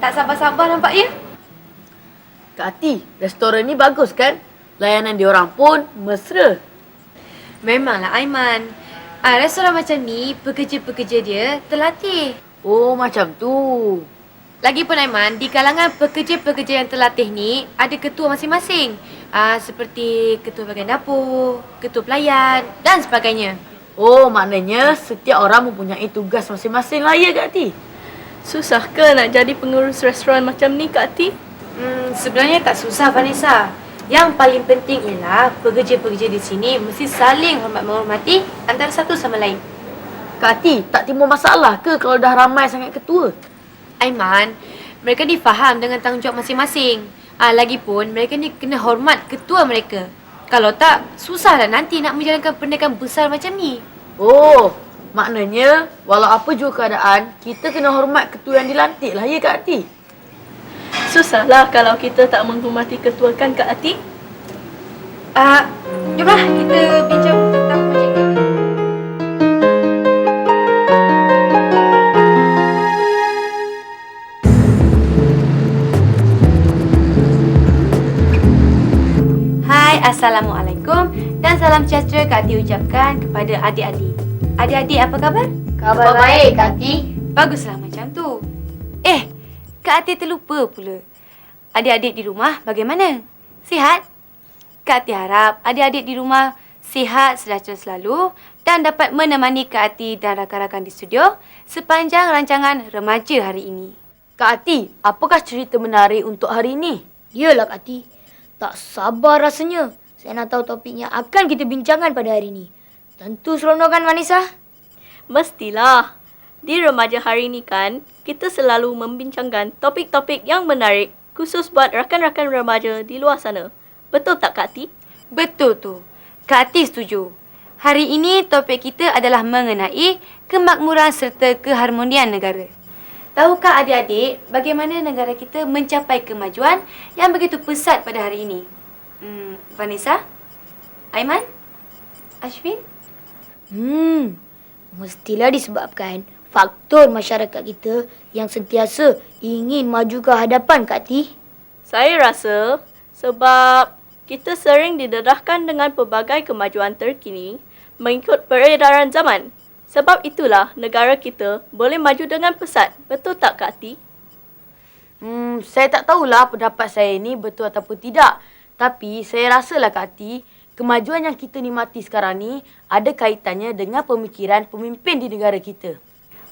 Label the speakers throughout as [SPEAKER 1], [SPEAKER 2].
[SPEAKER 1] Tak sabar-sabar nampak ya?
[SPEAKER 2] Kak Ati, restoran ni bagus kan? Layanan diorang pun mesra.
[SPEAKER 1] Memanglah Aiman. Restoran macam ni, pekerja-pekerja dia terlatih.
[SPEAKER 2] Oh, macam tu.
[SPEAKER 1] Lagipun Aiman, di kalangan pekerja-pekerja yang terlatih ni, ada ketua masing-masing. Seperti ketua bahagian dapur, ketua pelayan dan sebagainya.
[SPEAKER 2] Oh, maknanya setiap orang mempunyai tugas masing-masing lah ya Kak Ati?
[SPEAKER 3] Susah ke nak jadi pengurus restoran macam ni, Kak Ati?
[SPEAKER 1] Sebenarnya tak susah Vanessa. Yang paling penting ialah pekerja-pekerja di sini mesti saling hormat-menghormati antara satu sama lain.
[SPEAKER 2] Kak Ati, tak timbul masalah ke kalau dah ramai sangat ketua?
[SPEAKER 1] Aiman, mereka ni faham dengan tanggungjawab masing-masing. Lagipun, mereka ni kena hormat ketua mereka. Kalau tak, susahlah nanti nak menjalankan perniagaan besar macam ni.
[SPEAKER 2] Oh, maknanya walau apa juga keadaan, kita kena hormat ketua yang dilantik lah ya Kak Ati?
[SPEAKER 3] Susahlah kalau kita tak menghormati ketua kan, Kak Ati?
[SPEAKER 1] Jomlah kita bincang tentang projek kita. Hai, Assalamualaikum dan salam sejahtera Kak Ati ucapkan kepada adik-adik. Adik-adik apa khabar?
[SPEAKER 2] Khabar baik Kak Ati.
[SPEAKER 1] Baguslah macam tu. Kak Ati terlupa pula. Adik-adik di rumah bagaimana? Sihat? Kak Ati harap adik-adik di rumah sihat sejahtera selalu dan dapat menemani Kak Ati dan rakan-rakan di studio sepanjang rancangan remaja hari ini.
[SPEAKER 2] Kak Ati, apakah cerita menarik untuk hari ini?
[SPEAKER 4] Yalah Kak Ati. Tak sabar rasanya. Saya nak tahu topik yang akan kita bincangkan pada hari ini. Tentu seronok kan Vanessa?
[SPEAKER 3] Mestilah. Di remaja hari ini kan, kita selalu membincangkan topik-topik yang menarik khusus buat rakan-rakan remaja di luar sana. Betul tak Kak Ati?
[SPEAKER 1] Betul tu. Kak Ati setuju. Hari ini topik kita adalah mengenai kemakmuran serta keharmonian negara. Tahukah adik-adik bagaimana negara kita mencapai kemajuan yang begitu pesat pada hari ini? Vanessa? Aiman? Ashwin?
[SPEAKER 4] Mestilah disebabkan faktor masyarakat kita yang sentiasa ingin maju ke hadapan Kak Ati.
[SPEAKER 3] Saya rasa sebab kita sering didedahkan dengan pelbagai kemajuan terkini mengikut peredaran zaman. Sebab itulah negara kita boleh maju dengan pesat. Betul tak Kak Ati?
[SPEAKER 2] Saya tak tahulah pendapat saya ni betul ataupun tidak. Tapi saya rasalah Kak Ati, kemajuan yang kita nikmati sekarang ni ada kaitannya dengan pemikiran pemimpin di negara kita.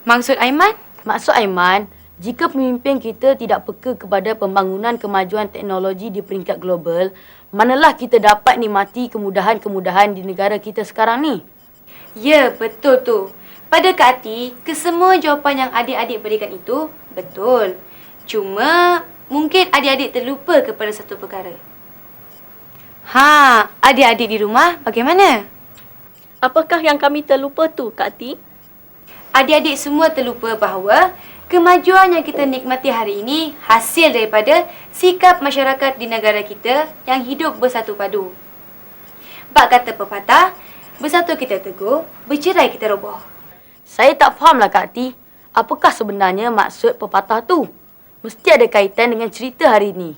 [SPEAKER 1] Maksud Aiman?
[SPEAKER 2] Maksud Aiman, jika pemimpin kita tidak peka kepada pembangunan kemajuan teknologi di peringkat global, manalah kita dapat nikmati kemudahan-kemudahan di negara kita sekarang ni?
[SPEAKER 1] Ya, betul tu. Pada Kak Ati, kesemua jawapan yang adik-adik berikan itu betul. Cuma, mungkin adik-adik terlupa kepada satu perkara. Adik-adik di rumah bagaimana?
[SPEAKER 3] Apakah yang kami terlupa tu Kak Ati?
[SPEAKER 1] Adik-adik semua terlupa bahawa kemajuan yang kita nikmati hari ini hasil daripada sikap masyarakat di negara kita yang hidup bersatu padu. Bak kata pepatah, bersatu kita teguh, bercerai kita roboh.
[SPEAKER 2] Saya tak fahamlah Kak Ati, apakah sebenarnya maksud pepatah tu? Mesti ada kaitan dengan cerita hari ini.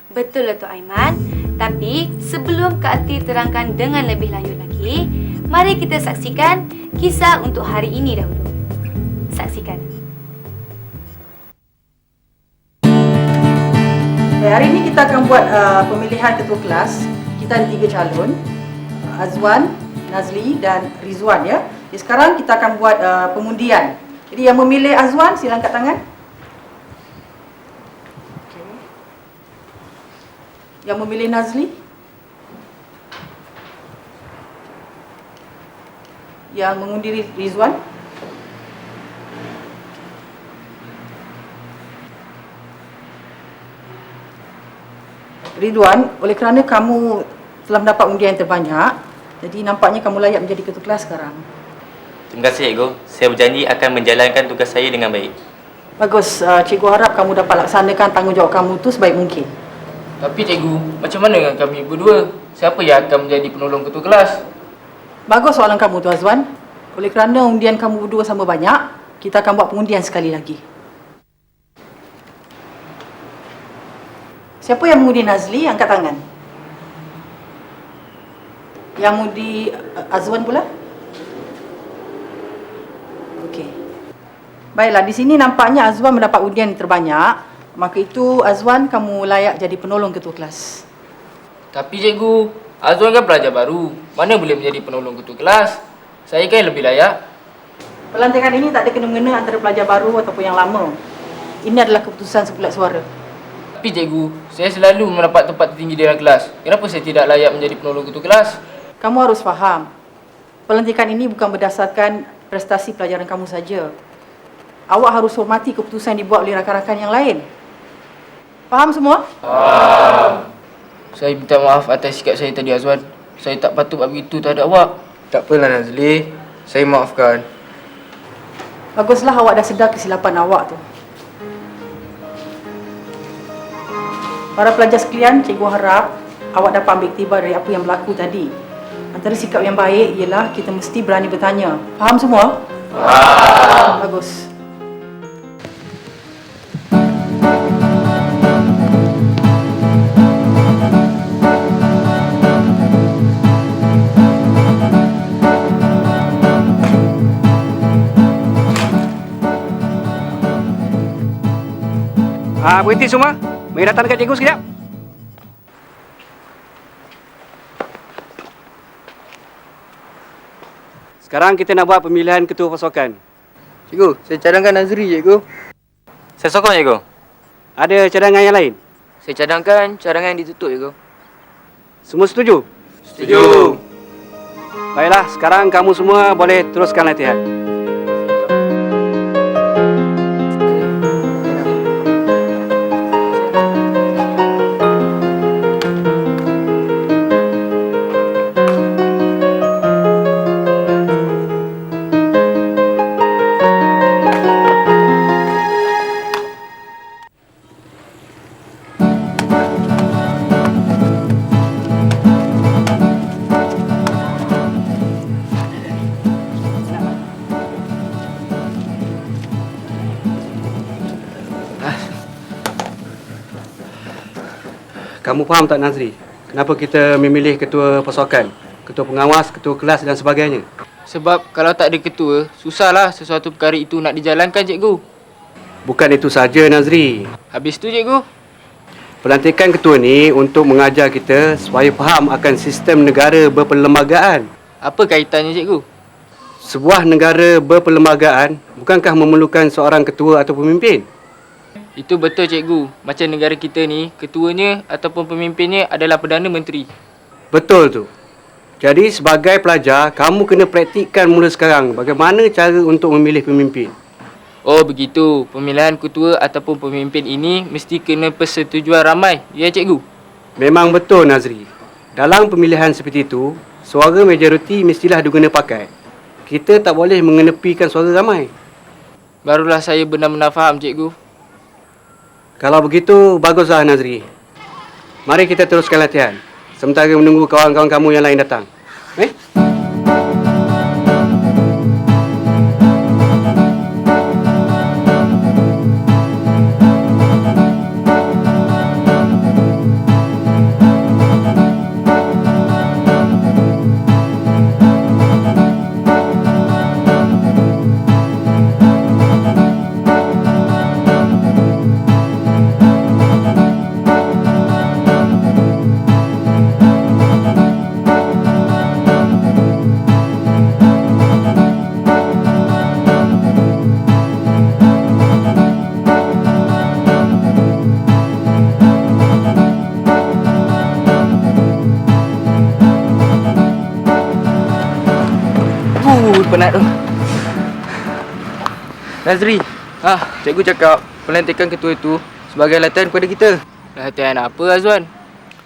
[SPEAKER 1] Betul lah tu Aiman. Tapi sebelum Kak Ati terangkan dengan lebih lanjut lagi, mari kita saksikan kisah untuk hari ini dahulu. Saksikan.
[SPEAKER 5] Hari ini kita akan buat pemilihan ketua kelas. Kita ada 3 calon, Azwan, Nazli dan Rizwan ya. Jadi sekarang kita akan buat pengundian. Jadi yang memilih Azwan sila angkat tangan. Okay. Yang memilih Nazli? Yang mengundi Rizwan? Ridwan, oleh kerana kamu telah mendapat undian yang terbanyak, jadi nampaknya kamu layak menjadi ketua kelas sekarang.
[SPEAKER 6] Terima kasih Cikgu. Saya berjanji akan menjalankan tugas saya dengan baik.
[SPEAKER 5] Bagus, cikgu harap kamu dapat laksanakan tanggungjawab kamu tu sebaik mungkin.
[SPEAKER 7] Tapi cikgu, macam mana dengan kami berdua? Siapa yang akan menjadi penolong ketua kelas?
[SPEAKER 5] Bagus soalan kamu tu Azwan. Oleh kerana undian kamu berdua sama banyak, kita akan buat pengundian sekali lagi. Siapa yang mengundi Nazli? Angkat tangan. Yang mengundi Azwan pula? Okey. Baiklah, di sini nampaknya Azwan mendapat undian terbanyak. Maka itu Azwan, kamu layak jadi penolong ketua kelas.
[SPEAKER 7] Tapi cikgu, Azwan kan pelajar baru. Mana boleh menjadi penolong ketua kelas? Saya kan lebih layak.
[SPEAKER 5] Pelantikan ini tak ada kena-mengena antara pelajar baru ataupun yang lama. Ini adalah keputusan sebulat suara.
[SPEAKER 7] Tapi cikgu, saya selalu mendapat tempat tertinggi dalam kelas. Kenapa saya tidak layak menjadi penolong ketua kelas?
[SPEAKER 5] Kamu harus faham, pelantikan ini bukan berdasarkan prestasi pelajaran kamu saja. Awak harus hormati keputusan yang dibuat oleh rakan-rakan yang lain. Faham semua?
[SPEAKER 7] Saya minta maaf atas sikap saya tadi, Azwan. Saya tak patut buat begitu terhadap awak.
[SPEAKER 8] Tak apalah Nazli, saya maafkan.
[SPEAKER 5] Baguslah awak dah sedar kesilapan awak tu. Para pelajar sekalian, cikgu harap awak dapat ambil iktibar dari apa yang berlaku tadi. Antara sikap yang baik ialah kita mesti berani bertanya. Faham semua? Faham. Bagus.
[SPEAKER 9] Berhenti semua. Mari datang dekat cikgu sekejap. Sekarang kita nak buat pemilihan ketua pasukan.
[SPEAKER 8] Cikgu, saya cadangkan Nazri, cikgu.
[SPEAKER 6] Saya sokong, cikgu.
[SPEAKER 9] Ada cadangan yang lain?
[SPEAKER 8] Saya cadangkan cadangan yang ditutup, cikgu.
[SPEAKER 9] Semua setuju?
[SPEAKER 8] Setuju.
[SPEAKER 9] Baiklah, sekarang kamu semua boleh teruskan latihan. Kamu faham tak, Nazri? Kenapa kita memilih ketua pasukan, ketua pengawas, ketua kelas dan sebagainya?
[SPEAKER 7] Sebab kalau tak ada ketua, susahlah sesuatu perkara itu nak dijalankan, cikgu.
[SPEAKER 9] Bukan itu saja, Nazri.
[SPEAKER 7] Habis tu, cikgu,
[SPEAKER 9] Pelantikan ketua ni untuk mengajar kita supaya faham akan sistem negara berperlembagaan.
[SPEAKER 7] apa kaitannya, cikgu?
[SPEAKER 9] Sebuah negara berperlembagaan bukankah memerlukan seorang ketua atau pemimpin?
[SPEAKER 7] Itu betul, cikgu. Macam negara kita ni, ketuanya ataupun pemimpinnya adalah Perdana Menteri.
[SPEAKER 9] Betul tu. Jadi sebagai pelajar, kamu kena praktikkan mula sekarang bagaimana cara untuk memilih pemimpin.
[SPEAKER 7] Oh, begitu. Pemilihan ketua ataupun pemimpin ini mesti kena persetujuan ramai. Ya, cikgu?
[SPEAKER 9] Memang betul, Nazri. Dalam pemilihan seperti itu, suara majoriti mestilah diguna pakai. Kita tak boleh mengenepikan suara ramai.
[SPEAKER 7] Barulah saya benar-benar faham, cikgu.
[SPEAKER 9] Kalau begitu, baguslah, Nazri. Mari kita teruskan latihan. Sementara menunggu kawan-kawan kamu yang lain datang.
[SPEAKER 8] Penat tu. Nazri, cikgu cakap pelantikan ketua itu sebagai latihan kepada kita.
[SPEAKER 7] Latihan apa, Azwan?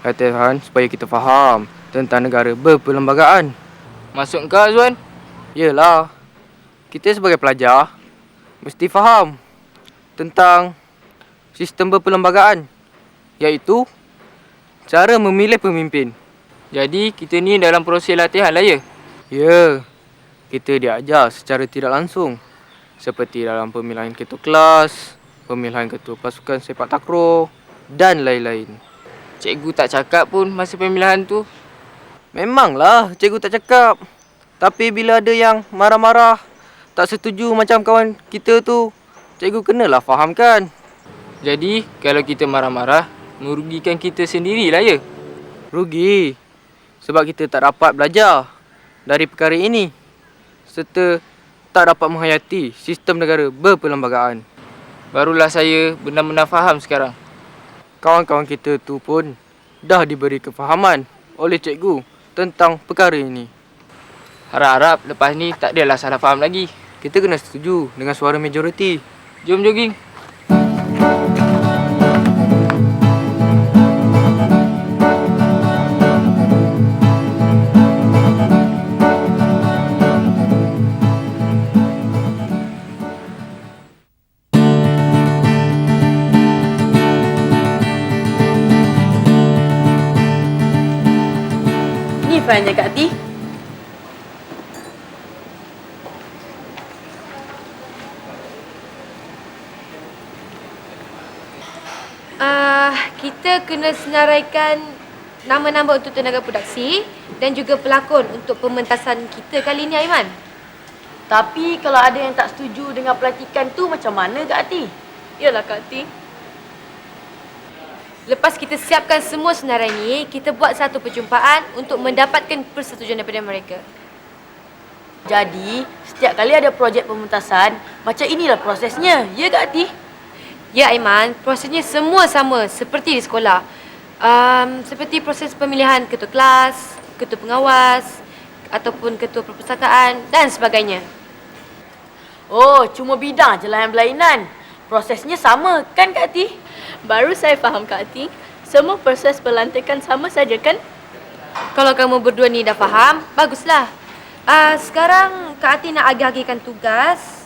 [SPEAKER 8] Latihan supaya kita faham tentang negara berperlembagaan.
[SPEAKER 7] Maksud kau, Azwan?
[SPEAKER 8] Yelah, kita sebagai pelajar mesti faham tentang sistem berperlembagaan, iaitu cara memilih pemimpin.
[SPEAKER 7] Jadi, kita ni dalam proses latihan lah, ya?
[SPEAKER 8] Ya, kita diajar secara tidak langsung seperti dalam pemilihan ketua kelas, pemilihan ketua pasukan sepak takraw dan lain-lain.
[SPEAKER 7] Cikgu tak cakap pun masa pemilihan tu.
[SPEAKER 8] Memanglah cikgu tak cakap. Tapi bila ada yang marah-marah, tak setuju macam kawan kita tu, cikgu kenalah fahamkan.
[SPEAKER 7] Jadi, kalau kita marah-marah, merugikan kita sendirilah ya.
[SPEAKER 8] Rugi. Sebab kita tak dapat belajar dari perkara ini. Serta tak dapat menghayati sistem negara berperlembagaan.
[SPEAKER 7] Barulah saya benar-benar faham sekarang.
[SPEAKER 8] Kawan-kawan kita tu pun dah diberi kefahaman oleh cikgu tentang perkara ini.
[SPEAKER 7] Harap-harap lepas ni tak adalah salah faham lagi.
[SPEAKER 8] Kita kena setuju dengan suara majoriti.
[SPEAKER 7] Jom jogging.
[SPEAKER 2] Ni failnya Kak Ti.
[SPEAKER 1] Kita kena senaraikan nama-nama untuk tenaga produksi dan juga pelakon untuk pementasan kita kali ni, Aiman.
[SPEAKER 2] Tapi kalau ada yang tak setuju dengan pelantikan tu macam mana Kak Ti?
[SPEAKER 3] Yalah Kak Ti.
[SPEAKER 1] Lepas kita siapkan semua senarai ni, kita buat satu perjumpaan untuk mendapatkan persetujuan daripada mereka.
[SPEAKER 2] Jadi, setiap kali ada projek pementasan, macam inilah prosesnya. Ya Kak Ti?
[SPEAKER 1] Ya Aiman, prosesnya semua sama seperti di sekolah. Seperti proses pemilihan ketua kelas, ketua pengawas, ataupun ketua perpustakaan dan sebagainya.
[SPEAKER 2] Oh, cuma bidang je lah yang berlainan. Prosesnya sama kan Kak Ti?
[SPEAKER 3] Baru saya faham Kak Ti. Semua proses pelantikan sama saja kan?
[SPEAKER 1] Kalau kamu berdua ni dah faham, baguslah. Sekarang Kak Ati nak agih-agihkan tugas.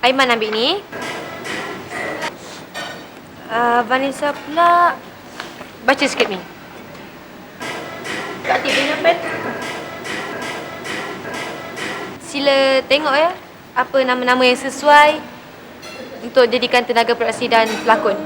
[SPEAKER 1] Aiman ambil ni. Vanessa pula baca skrip ni.
[SPEAKER 3] Kak Ti punya pen.
[SPEAKER 1] Sila tengok ya, apa nama-nama yang sesuai untuk jadikan tenaga produksi dan pelakon.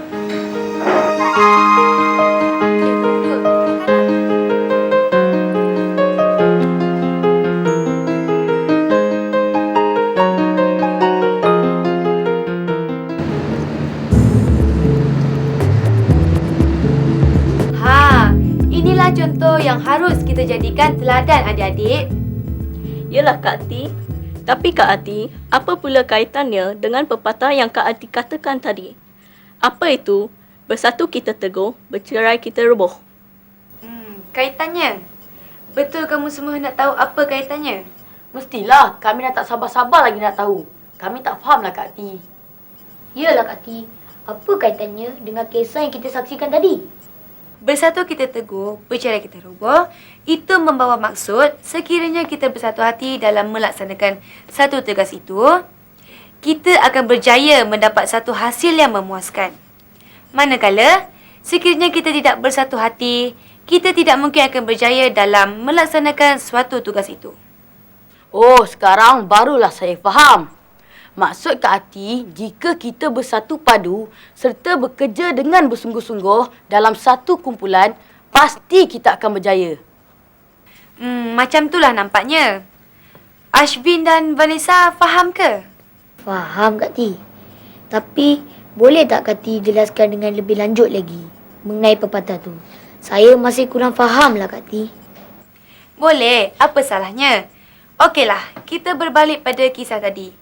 [SPEAKER 1] Inilah contoh yang harus kita jadikan teladan adik-adik.
[SPEAKER 3] Yalah Kak Ti. Tapi Kak Ati, apa pula kaitannya dengan pepatah yang Kak Ati katakan tadi? Apa itu? Bersatu kita teguh, bercerai kita roboh.
[SPEAKER 1] Kaitannya? Betul kamu semua nak tahu apa kaitannya?
[SPEAKER 2] Mestilah, kami dah tak sabar-sabar lagi nak tahu. Kami tak fahamlah Kak Ti.
[SPEAKER 4] Yalah Kak Ti, apa kaitannya dengan kisah yang kita saksikan tadi?
[SPEAKER 1] Bersatu kita teguh, bercerai kita roboh, itu membawa maksud sekiranya kita bersatu hati dalam melaksanakan satu tugas itu, kita akan berjaya mendapat satu hasil yang memuaskan. Manakala, sekiranya kita tidak bersatu hati, kita tidak mungkin akan berjaya dalam melaksanakan suatu tugas itu.
[SPEAKER 2] Oh, sekarang barulah saya faham. Maksud Kak Ati, jika kita bersatu padu serta bekerja dengan bersungguh-sungguh dalam satu kumpulan, pasti kita akan berjaya.
[SPEAKER 1] Macam itulah nampaknya. Ashvin dan Vanessa faham ke?
[SPEAKER 4] Faham Kak Ti. Tapi, boleh tak Kak Ti jelaskan dengan lebih lanjut lagi mengenai pepatah tu? Saya masih kurang faham lah Kak Ti.
[SPEAKER 1] Boleh, apa salahnya? Okeylah, kita berbalik pada kisah tadi.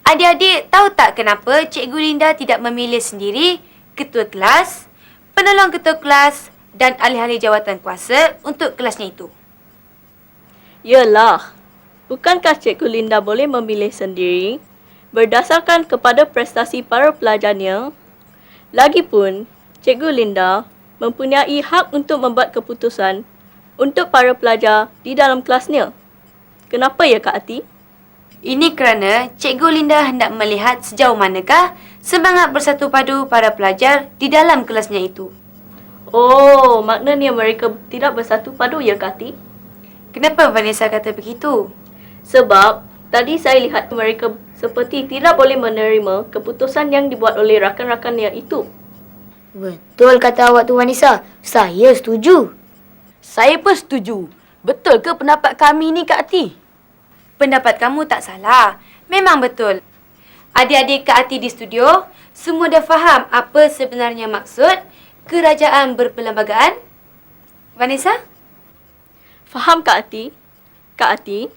[SPEAKER 1] Adik-adik tahu tak kenapa Cikgu Linda tidak memilih sendiri ketua kelas, penolong ketua kelas dan ahli-ahli jawatan kuasa untuk kelasnya itu?
[SPEAKER 3] Yalah. Bukankah Cikgu Linda boleh memilih sendiri berdasarkan kepada prestasi para pelajarnya? Lagipun, Cikgu Linda mempunyai hak untuk membuat keputusan untuk para pelajar di dalam kelasnya. Kenapa ya Kak Ati?
[SPEAKER 1] Ini kerana Cikgu Linda hendak melihat sejauh manakah semangat bersatu padu para pelajar di dalam kelasnya itu.
[SPEAKER 3] Oh, maknanya mereka tidak bersatu padu ya Kak Ati?
[SPEAKER 1] Kenapa Vanessa kata begitu?
[SPEAKER 3] Sebab tadi saya lihat mereka seperti tidak boleh menerima keputusan yang dibuat oleh rakan-rakannya itu.
[SPEAKER 4] Betul kata awak tu Vanessa. Saya setuju.
[SPEAKER 2] Saya pun setuju. Betul ke pendapat kami ni, Kak Ati?
[SPEAKER 1] Pendapat kamu tak salah. Memang betul. Adik-adik Kak Ati di studio, semua dah faham apa sebenarnya maksud kerajaan berperlembagaan? Vanessa?
[SPEAKER 3] Faham Kak Ati? Kak Ati,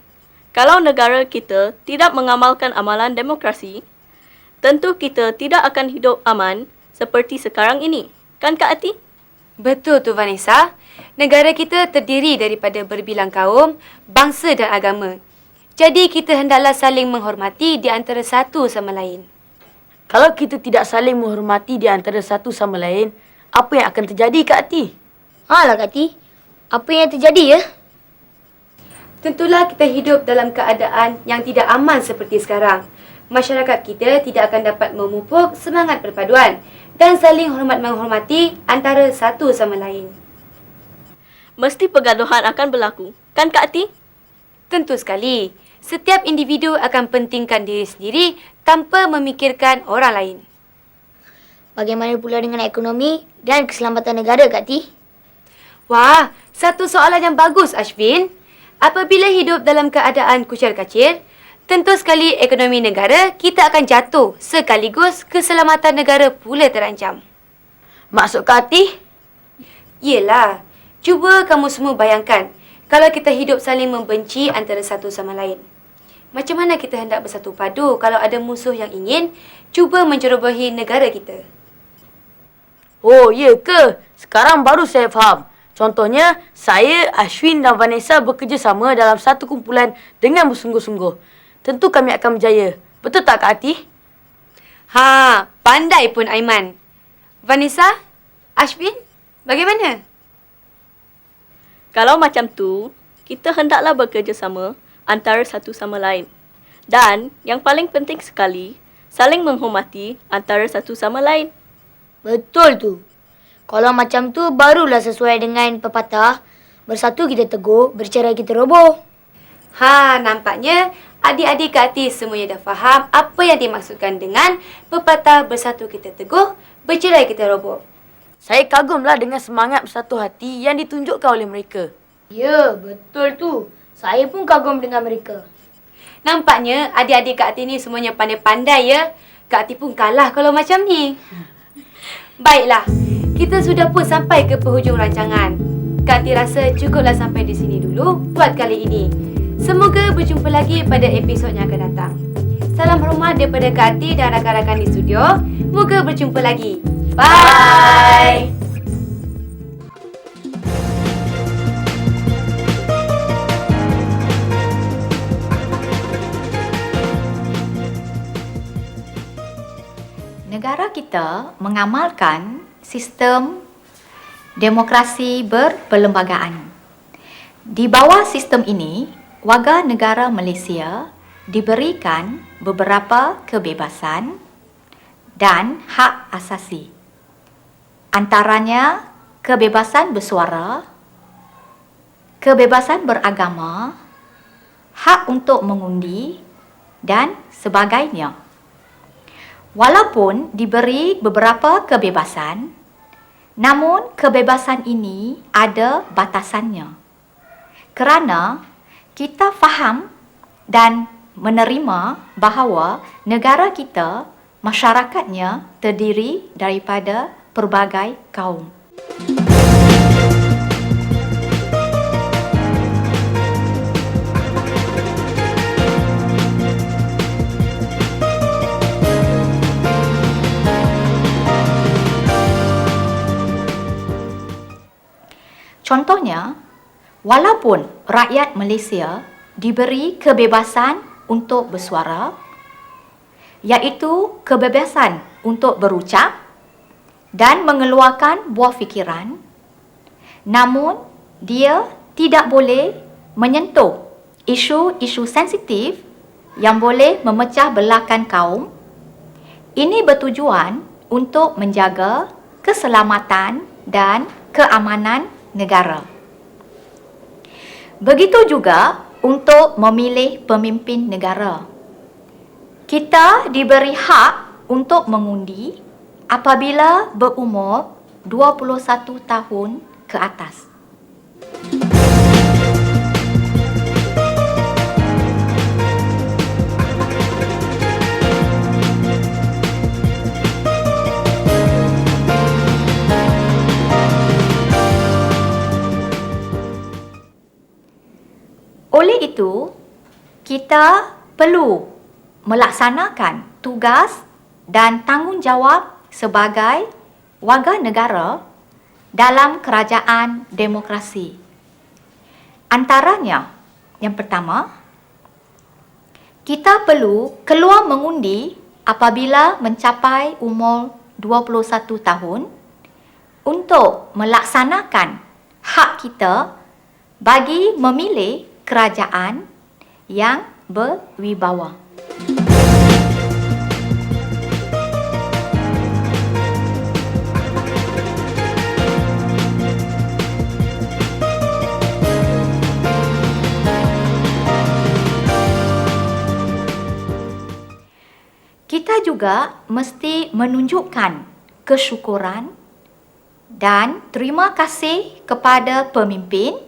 [SPEAKER 3] kalau negara kita tidak mengamalkan amalan demokrasi, tentu kita tidak akan hidup aman seperti sekarang ini. Kan Kak Ati?
[SPEAKER 1] Betul tu Vanessa. Negara kita terdiri daripada berbilang kaum, bangsa dan agama. Jadi kita hendaklah saling menghormati di antara satu sama lain.
[SPEAKER 2] Kalau kita tidak saling menghormati di antara satu sama lain, apa yang akan terjadi, Kak Ati?
[SPEAKER 4] Lah Kak Ti, apa yang terjadi ya?
[SPEAKER 1] Tentulah kita hidup dalam keadaan yang tidak aman seperti sekarang. Masyarakat kita tidak akan dapat memupuk semangat perpaduan dan saling hormat-menghormati antara satu sama lain.
[SPEAKER 3] Mesti pergaduhan akan berlaku. Kan Kak Ati?
[SPEAKER 1] Tentu sekali. Setiap individu akan pentingkan diri sendiri tanpa memikirkan orang lain.
[SPEAKER 4] Bagaimana pula dengan ekonomi dan keselamatan negara, Kak Ti?
[SPEAKER 1] Wah, satu soalan yang bagus, Ashwin. Apabila hidup dalam keadaan kucil-kacil, tentu sekali ekonomi negara kita akan jatuh sekaligus keselamatan negara pula terancam.
[SPEAKER 2] Maksud Kak Ati?
[SPEAKER 1] Yelah, cuba kamu semua bayangkan kalau kita hidup saling membenci antara satu sama lain. Macam mana kita hendak bersatu padu kalau ada musuh yang ingin cuba mencerobohi negara kita?
[SPEAKER 2] Oh, ya ke? Sekarang baru saya faham. Contohnya, saya, Ashwin dan Vanessa bekerjasama dalam satu kumpulan dengan bersungguh-sungguh. Tentu kami akan berjaya. Betul tak, Kak Ati?
[SPEAKER 1] Pandai pun Aiman. Vanessa, Ashwin, bagaimana?
[SPEAKER 3] Kalau macam tu, kita hendaklah bekerjasama antara satu sama lain. Dan yang paling penting sekali, saling menghormati antara satu sama lain.
[SPEAKER 4] Betul tu. Kalau macam tu, barulah sesuai dengan pepatah, bersatu kita teguh, bercerai kita roboh.
[SPEAKER 1] Nampaknya adik-adik Kak Ati semuanya dah faham apa yang dimaksudkan dengan pepatah bersatu kita teguh, bercerai kita roboh.
[SPEAKER 2] Saya kagumlah dengan semangat bersatu hati yang ditunjukkan oleh mereka.
[SPEAKER 4] Ya, betul tu. Saya pun kagum dengan mereka.
[SPEAKER 1] Nampaknya adik-adik Kak Ati ni semuanya pandai-pandai ya. Kak Ati pun kalah kalau macam ni. Baiklah, kita sudah pun sampai ke penghujung rancangan. Kak Ati rasa cukuplah sampai di sini dulu buat kali ini. Semoga berjumpa lagi pada episod yang akan datang. Salam hormat daripada Kak Ati dan rakan-rakan di studio. Moga berjumpa lagi. Bye!
[SPEAKER 10] Negara kita mengamalkan sistem demokrasi berperlembagaan. Di bawah sistem ini, warga negara Malaysia diberikan beberapa kebebasan dan hak asasi. Antaranya kebebasan bersuara, kebebasan beragama, hak untuk mengundi dan sebagainya. Walaupun diberi beberapa kebebasan, namun kebebasan ini ada batasannya. Kerana kita faham dan menerima bahawa negara kita, masyarakatnya terdiri daripada pelbagai kaum. Contohnya, walaupun rakyat Malaysia diberi kebebasan untuk bersuara, iaitu kebebasan untuk berucap dan mengeluarkan buah fikiran, namun dia tidak boleh menyentuh isu-isu sensitif yang boleh memecah belahkan kaum. Ini bertujuan untuk menjaga keselamatan dan keamanan negara. Begitu juga untuk memilih pemimpin negara. Kita diberi hak untuk mengundi apabila berumur 21 tahun ke atas. Oleh itu, kita perlu melaksanakan tugas dan tanggungjawab sebagai warga negara dalam kerajaan demokrasi. Antaranya, yang pertama, kita perlu keluar mengundi apabila mencapai umur 21 tahun untuk melaksanakan hak kita bagi memilih kerajaan yang berwibawa. Kita juga mesti menunjukkan kesyukuran dan terima kasih kepada pemimpin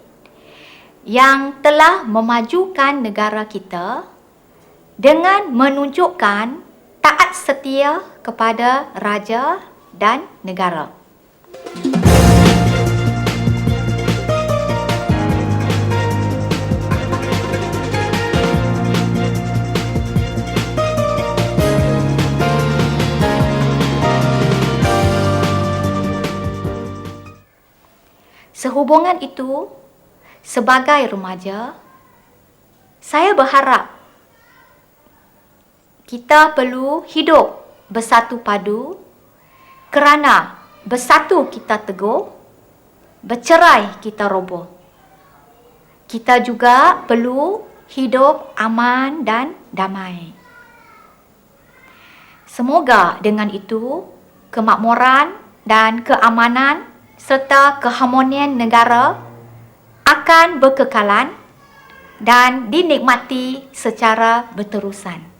[SPEAKER 10] yang telah memajukan negara kita dengan menunjukkan taat setia kepada raja dan negara. Sehubungan itu, sebagai remaja, saya berharap kita perlu hidup bersatu padu kerana bersatu kita teguh, bercerai kita roboh. Kita juga perlu hidup aman dan damai. Semoga dengan itu, kemakmuran dan keamanan serta keharmonian negara akan berkekalan dan dinikmati secara berterusan.